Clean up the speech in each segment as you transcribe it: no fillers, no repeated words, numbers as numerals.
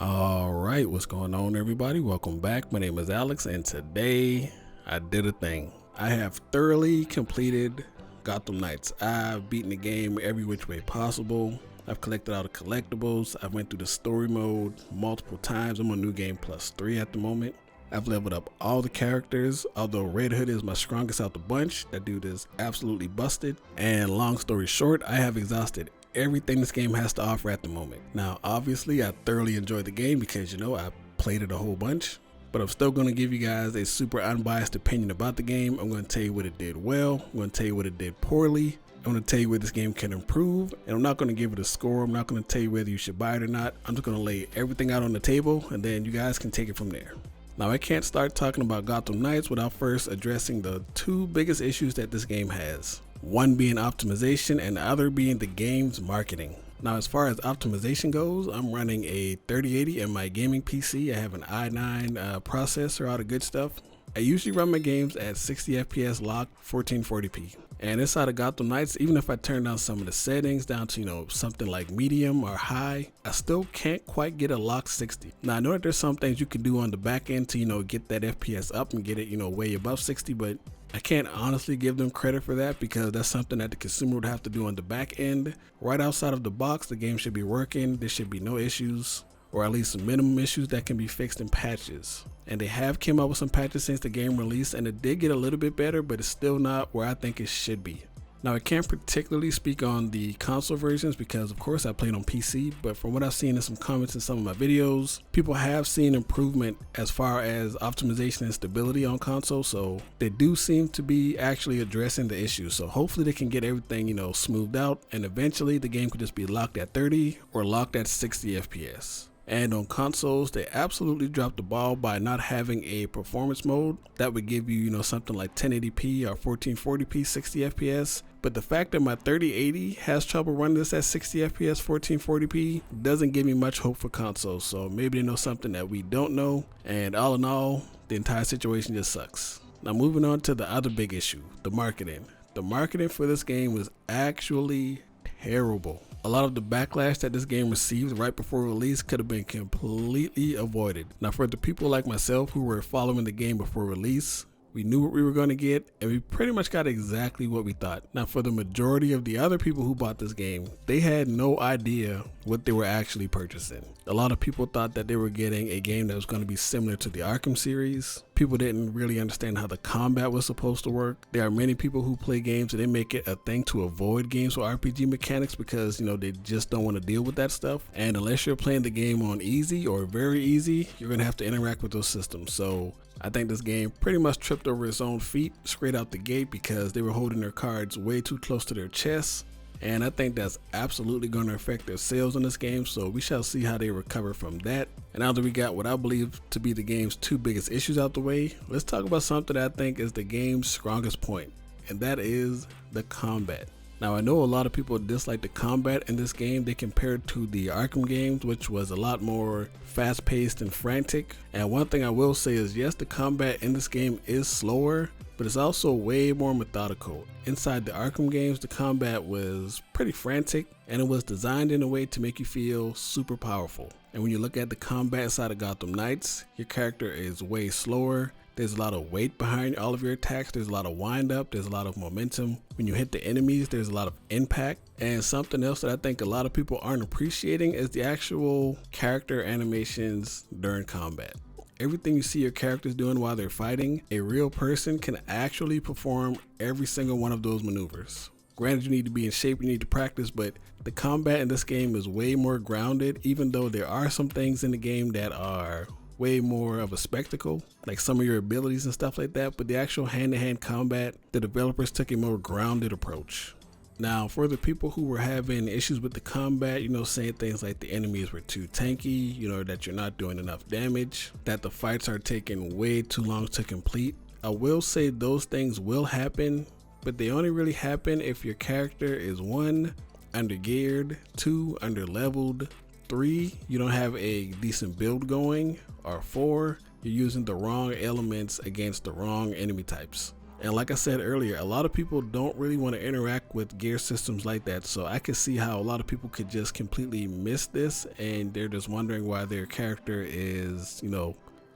All right, what's going on, everybody? Welcome back. My name is Alex, and today I did a thing. I have thoroughly completed Gotham Knights. I've beaten the game every which way possible. I've collected all the collectibles. I went through the story mode multiple times. I'm on New Game Plus 3 at the moment. I've leveled up all the characters, although Red Hood is my strongest out the bunch. That dude is absolutely busted. And long story short, I have exhausted everything this game has to offer at the moment. Now, obviously, I thoroughly enjoyed the game because, I played it a whole bunch. But I'm still going to give you guys a super unbiased opinion about the game. I'm going to tell you what it did well. I'm going to tell you what it did poorly. I'm going to tell you where this game can improve. And I'm not going to give it a score. I'm not going to tell you whether you should buy it or not. I'm just going to lay everything out on the table, and then you guys can take it from there. Now, I can't start talking about Gotham Knights without first addressing the two biggest issues that this game has. One being optimization and the other being the game's marketing. Now, as far as optimization goes, I'm running a 3080 in my gaming PC. I have an i9 processor, all the good stuff. I usually run my games at 60 FPS locked 1440p. And inside of Gotham Knights, even if I turn down some of the settings down to, something like medium or high, I still can't quite get a locked 60. Now, I know that there's some things you can do on the back end to, get that FPS up and get it, way above 60, but I can't honestly give them credit for that because that's something that the consumer would have to do on the back end. Right outside of the box, the game should be working. There should be no issues, or at least minimum issues that can be fixed in patches. And they have came up with some patches since the game release, and it did get a little bit better, but it's still not where I think it should be. Now, I can't particularly speak on the console versions because, of course, I played on PC, but from what I've seen in some comments in some of my videos, people have seen improvement as far as optimization and stability on console, so they do seem to be actually addressing the issue. So hopefully they can get everything, smoothed out, and eventually the game could just be locked at 30 or locked at 60 FPS. And on consoles, they absolutely dropped the ball by not having a performance mode that would give you, something like 1080p or 1440p 60 FPS. But the fact that my 3080 has trouble running this at 60 FPS 1440p doesn't give me much hope for consoles. So maybe they know something that we don't know. And all in all, the entire situation just sucks. Now, moving on to the other big issue, the marketing. The marketing for this game was actually terrible. A lot of the backlash that this game received right before release could have been completely avoided. Now, for the people like myself who were following the game before release, we knew what we were going to get, and we pretty much got exactly what we thought. Now, for the majority of the other people who bought this game, they had no idea what they were actually purchasing. A lot of people thought that they were getting a game that was going to be similar to the Arkham series. People didn't really understand how the combat was supposed to work. There are many people who play games and they make it a thing to avoid games with RPG mechanics because, they just don't want to deal with that stuff. And unless you're playing the game on easy or very easy, you're going to have to interact with those systems. So I think this game pretty much tripped over its own feet straight out the gate because they were holding their cards way too close to their chests. And I think that's absolutely going to affect their sales on this game, so we shall see how they recover from that. And now that we got what I believe to be the game's two biggest issues out the way, let's talk about something that I think is the game's strongest point, and that is the combat. Now, I know a lot of people dislike the combat in this game. They compare it to the Arkham games, which was a lot more fast-paced and frantic. And one thing I will say is, yes, the combat in this game is slower, but it's also way more methodical. Inside the Arkham games, the combat was pretty frantic, and it was designed in a way to make you feel super powerful. And when you look at the combat inside of Gotham Knights, your character is way slower. There's a lot of weight behind all of your attacks. There's a lot of wind up. There's a lot of momentum. When you hit the enemies, there's a lot of impact. And something else that I think a lot of people aren't appreciating is the actual character animations during combat. Everything you see your characters doing while they're fighting, a real person can actually perform every single one of those maneuvers. Granted, you need to be in shape, you need to practice, but the combat in this game is way more grounded, even though there are some things in the game that are way more of a spectacle, like some of your abilities and stuff like that, but the actual hand-to-hand combat, the developers took a more grounded approach. Now, for the people who were having issues with the combat, saying things like the enemies were too tanky, that you're not doing enough damage, that the fights are taking way too long to complete, I will say those things will happen, but they only really happen if your character is 1, under-geared, 2, under-leveled, 3, you don't have a decent build going, or 4, you're using the wrong elements against the wrong enemy types. And like I said earlier, a lot of people don't really want to interact with gear systems like that. So I can see how a lot of people could just completely miss this, and they're just wondering why their character is,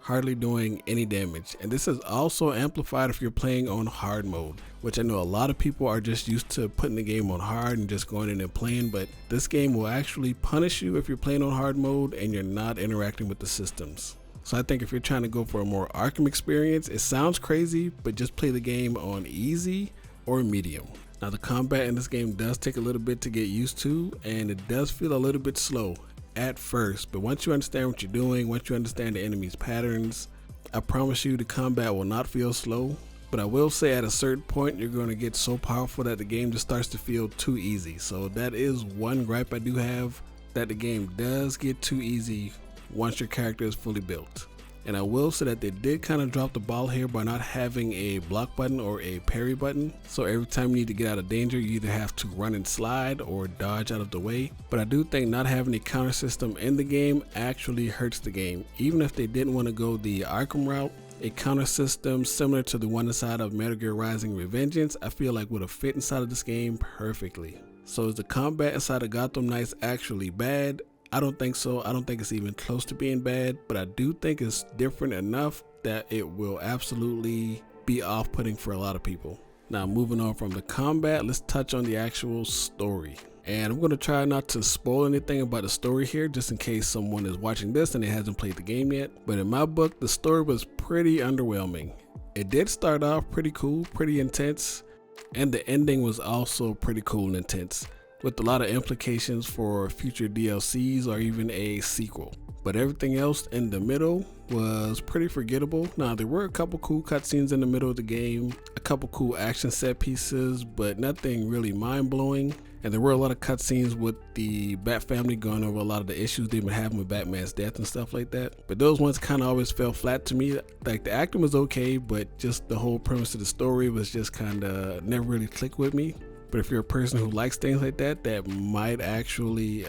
hardly doing any damage. And this is also amplified if you're playing on hard mode, which I know a lot of people are just used to putting the game on hard and just going in and playing, but this game will actually punish you if you're playing on hard mode and you're not interacting with the systems. So I think if you're trying to go for a more Arkham experience, it sounds crazy, but just play the game on easy or medium. Now the combat in this game does take a little bit to get used to, and it does feel a little bit slow at first, but once you understand what you're doing, once you understand the enemy's patterns, I promise you the combat will not feel slow. But I will say at a certain point you're going to get so powerful that the game just starts to feel too easy. So that is one gripe I do have, that the game does get too easy once your character is fully built. And I will say that they did kind of drop the ball here by not having a block button or a parry button. So every time you need to get out of danger, you either have to run and slide or dodge out of the way. But I do think not having a counter system in the game actually hurts the game. Even if they didn't want to go the Arkham route, a counter system similar to the one inside of Metal Gear Rising Revengeance, I feel like would have fit inside of this game perfectly. So is the combat inside of Gotham Knights actually bad? I don't think so. I don't think it's even close to being bad, but I do think it's different enough that it will absolutely be off-putting for a lot of people. Now moving on from the combat, let's touch on the actual story. And I'm going to try not to spoil anything about the story here, just in case someone is watching this and they hasn't played the game yet. But in my book, the story was pretty underwhelming. It did start off pretty cool, pretty intense, and the ending was also pretty cool and intense, with a lot of implications for future DLCs or even a sequel. But everything else in the middle was pretty forgettable. Now there were a couple cool cutscenes in the middle of the game, a couple cool action set pieces, but nothing really mind-blowing. And there were a lot of cutscenes with the Bat family going over a lot of the issues they've been having with Batman's death and stuff like that. But those ones kind of always fell flat to me. Like the acting was okay, but just the whole premise of the story was just kind of never really clicked with me. But if you're a person who likes things like that, that might actually,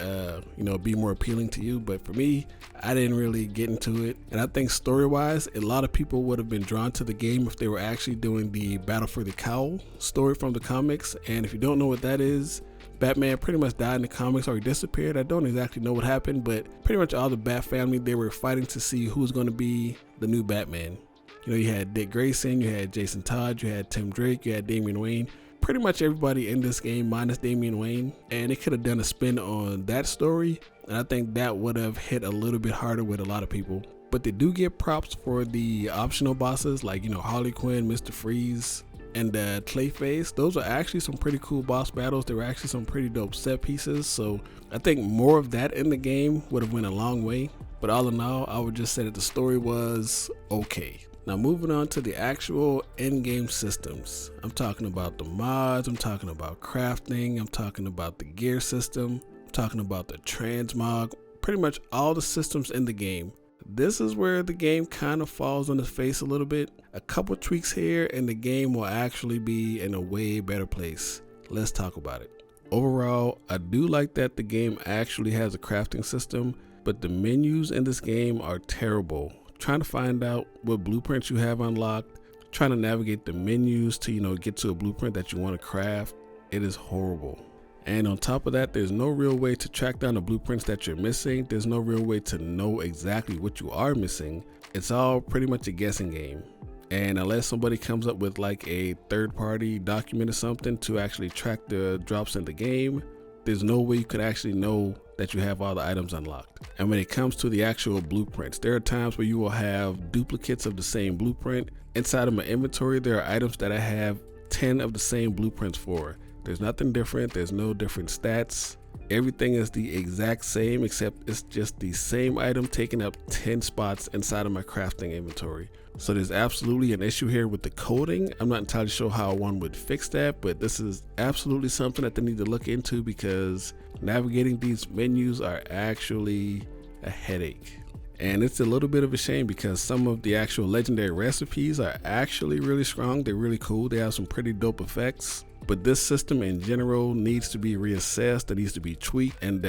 be more appealing to you. But for me, I didn't really get into it. And I think story-wise, a lot of people would have been drawn to the game if they were actually doing the Battle for the Cowl story from the comics. And if you don't know what that is, Batman pretty much died in the comics, or he disappeared. I don't exactly know what happened, but pretty much all the Bat family, they were fighting to see who was going to be the new Batman. You had Dick Grayson, you had Jason Todd, you had Tim Drake, you had Damian Wayne. Pretty much everybody in this game minus Damian Wayne, and they could have done a spin on that story, and I think that would have hit a little bit harder with a lot of people. But they do get props for the optional bosses like Harley Quinn, Mr. Freeze, and Clayface. Those are actually some pretty cool boss battles. They were actually some pretty dope set pieces, so I think more of that in the game would have went a long way. But all in all, I would just say that the story was okay. Now moving on to the actual in-game systems. I'm talking about the mods, I'm talking about crafting, I'm talking about the gear system, I'm talking about the transmog, pretty much all the systems in the game. This is where the game kind of falls on its face a little bit. A couple tweaks here and the game will actually be in a way better place. Let's talk about it. Overall, I do like that the game actually has a crafting system, but the menus in this game are terrible. Trying to find out what blueprints you have unlocked, trying to navigate the menus to get to a blueprint that you want to craft, it is horrible. And on top of that, there's no real way to track down the blueprints that you're missing. There's no real way to know exactly what you are missing. It's all pretty much a guessing game. And unless somebody comes up with like a third-party document or something to actually track the drops in the game, there's no way you could actually know that you have all the items unlocked. And when it comes to the actual blueprints, there are times where you will have duplicates of the same blueprint. Inside of my inventory, there are items that I have 10 of the same blueprints for. There's nothing different, there's no different stats. Everything is the exact same, except it's just the same item taking up 10 spots inside of my crafting inventory. So there's absolutely an issue here with the coding. I'm not entirely sure how one would fix that, but this is absolutely something that they need to look into, because navigating these menus are actually a headache. And it's a little bit of a shame, because some of the actual legendary recipes are actually really strong. They're really cool. They have some pretty dope effects. But this system in general needs to be reassessed. It needs to be tweaked, and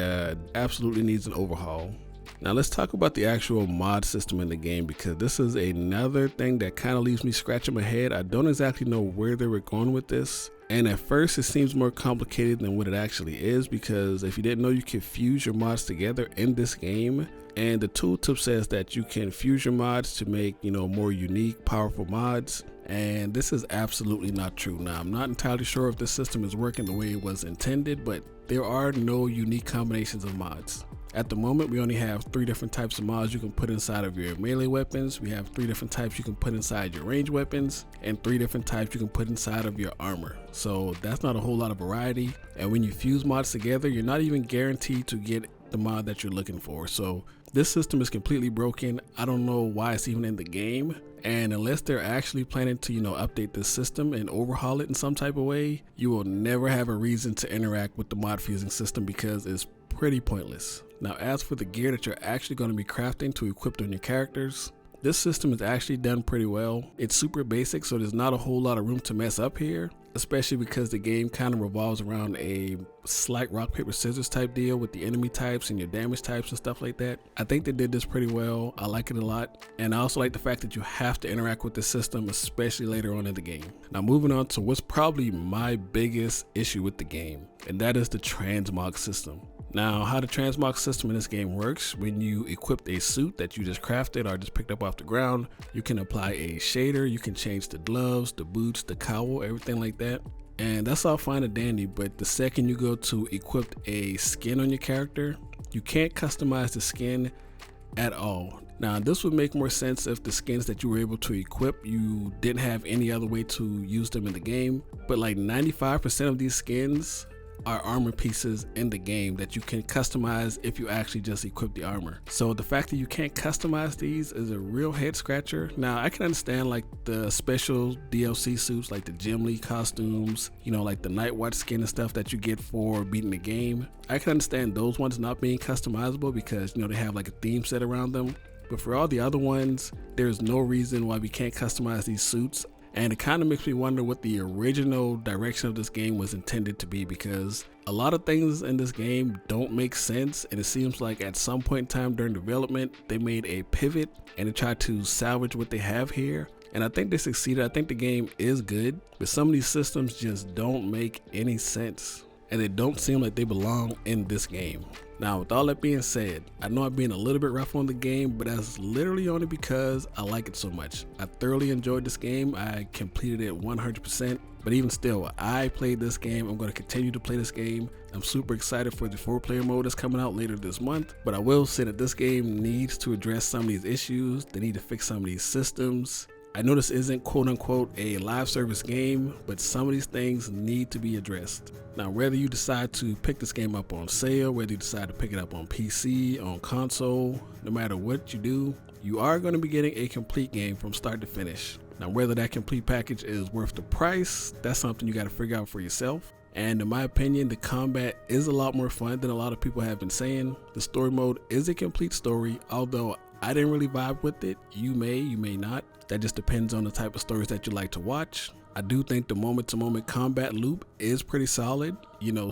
absolutely needs an overhaul. Now let's talk about the actual mod system in the game, because this is another thing that kind of leaves me scratching my head. I don't exactly know where they were going with this. And at first it seems more complicated than what it actually is, because if you didn't know, you can fuse your mods together in this game. And the tooltip says that you can fuse your mods to make, more unique, powerful mods. And this is absolutely not true. Now, I'm not entirely sure if this system is working the way it was intended, but there are no unique combinations of mods. At the moment, we only have 3 different types of mods you can put inside of your melee weapons. We have 3 different types you can put inside your ranged weapons, and 3 different types you can put inside of your armor. So that's not a whole lot of variety. And when you fuse mods together, you're not even guaranteed to get the mod that you're looking for. So this system is completely broken. I don't know why it's even in the game. And unless they're actually planning to, update this system and overhaul it in some type of way, you will never have a reason to interact with the mod fusing system, because it's pretty pointless. Now, as for the gear that you're actually going to be crafting to equip on your characters, this system is actually done pretty well. It's super basic, so there's not a whole lot of room to mess up here, especially because the game kind of revolves around a slight rock, paper, scissors type deal with the enemy types and your damage types and stuff like that. I think they did this pretty well. I like it a lot. And I also like the fact that you have to interact with the system, especially later on in the game. Now, moving on to what's probably my biggest issue with the game, and that is the transmog system. Now, how the transmog system in this game works: when you equip a suit that you just crafted or just picked up off the ground, you can apply a shader, you can change the gloves, the boots, the cowl, everything like that. And that's all fine and dandy, but the second you go to equip a skin on your character, you can't customize the skin at all. Now, this would make more sense if the skins that you were able to equip, you didn't have any other way to use them in the game. But like 95% of these skins are armor pieces in the game that you can customize if you actually just equip the armor. So the fact that you can't customize these is a real head scratcher. Now, I can understand like the special DLC suits, like the Gym League costumes, like the Nightwatch skin and stuff that you get for beating the game. I can understand those ones not being customizable because they have like a theme set around them. But for all the other ones, there's no reason why we can't customize these suits. And it kind of makes me wonder what the original direction of this game was intended to be, because a lot of things in this game don't make sense, and it seems like at some point in time during development they made a pivot and they tried to salvage what they have here, and I think they succeeded. I think the game is good, but some of these systems just don't make any sense, and they don't seem like they belong in this game. Now, with all that being said, I know I'm being a little bit rough on the game, but that's literally only because I like it so much. I thoroughly enjoyed this game. I completed it 100%, but even still, I played this game. I'm going to continue to play this game. I'm super excited for the 4-player mode that's coming out later this month, but I will say that this game needs to address some of these issues. They need to fix some of these systems. I know this isn't quote unquote a live service game, but some of these things need to be addressed. Now, whether you decide to pick this game up on sale, whether you decide to pick it up on PC, on console, no matter what you do, you are going to be getting a complete game from start to finish. Now, whether that complete package is worth the price, that's something you got to figure out for yourself. And in my opinion, the combat is a lot more fun than a lot of people have been saying. The story mode is a complete story, although I didn't really vibe with it. You may not. That just depends on the type of stories that you like to watch. I do think the moment-to-moment combat loop is pretty solid.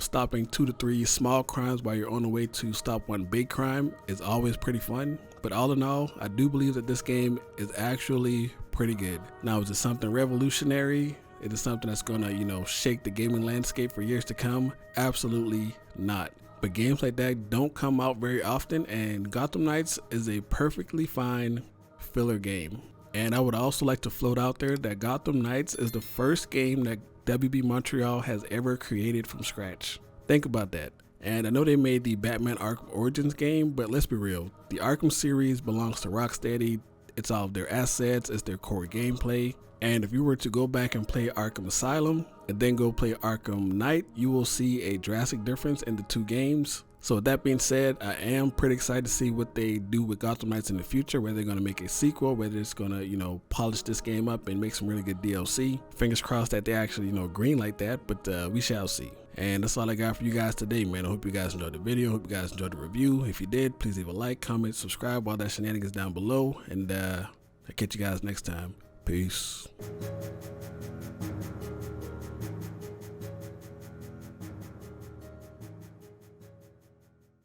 Stopping 2 to 3 small crimes while you're on the way to stop one big crime is always pretty fun. But all in all, I do believe that this game is actually pretty good. Now, is it something revolutionary? Is it something that's gonna, shake the gaming landscape for years to come? Absolutely not. But games like that don't come out very often, and Gotham Knights is a perfectly fine filler game. And I would also like to float out there that Gotham Knights is the first game that WB Montreal has ever created from scratch. Think about that. And I know they made the Batman Arkham Origins game, but let's be real. The Arkham series belongs to Rocksteady. It's all of their assets, it's their core gameplay. And if you were to go back and play Arkham Asylum and then go play Arkham Knight, you will see a drastic difference in the 2 games. So with that being said, I am pretty excited to see what they do with Gotham Knights in the future, whether they're going to make a sequel, whether it's going to, polish this game up and make some really good DLC. Fingers crossed that they actually, green like that, but we shall see. And that's all I got for you guys today, man. I hope you guys enjoyed the video. Hope you guys enjoyed the review. If you did, please leave a like, comment, subscribe, all that shenanigans down below. And I'll catch you guys next time. Peace.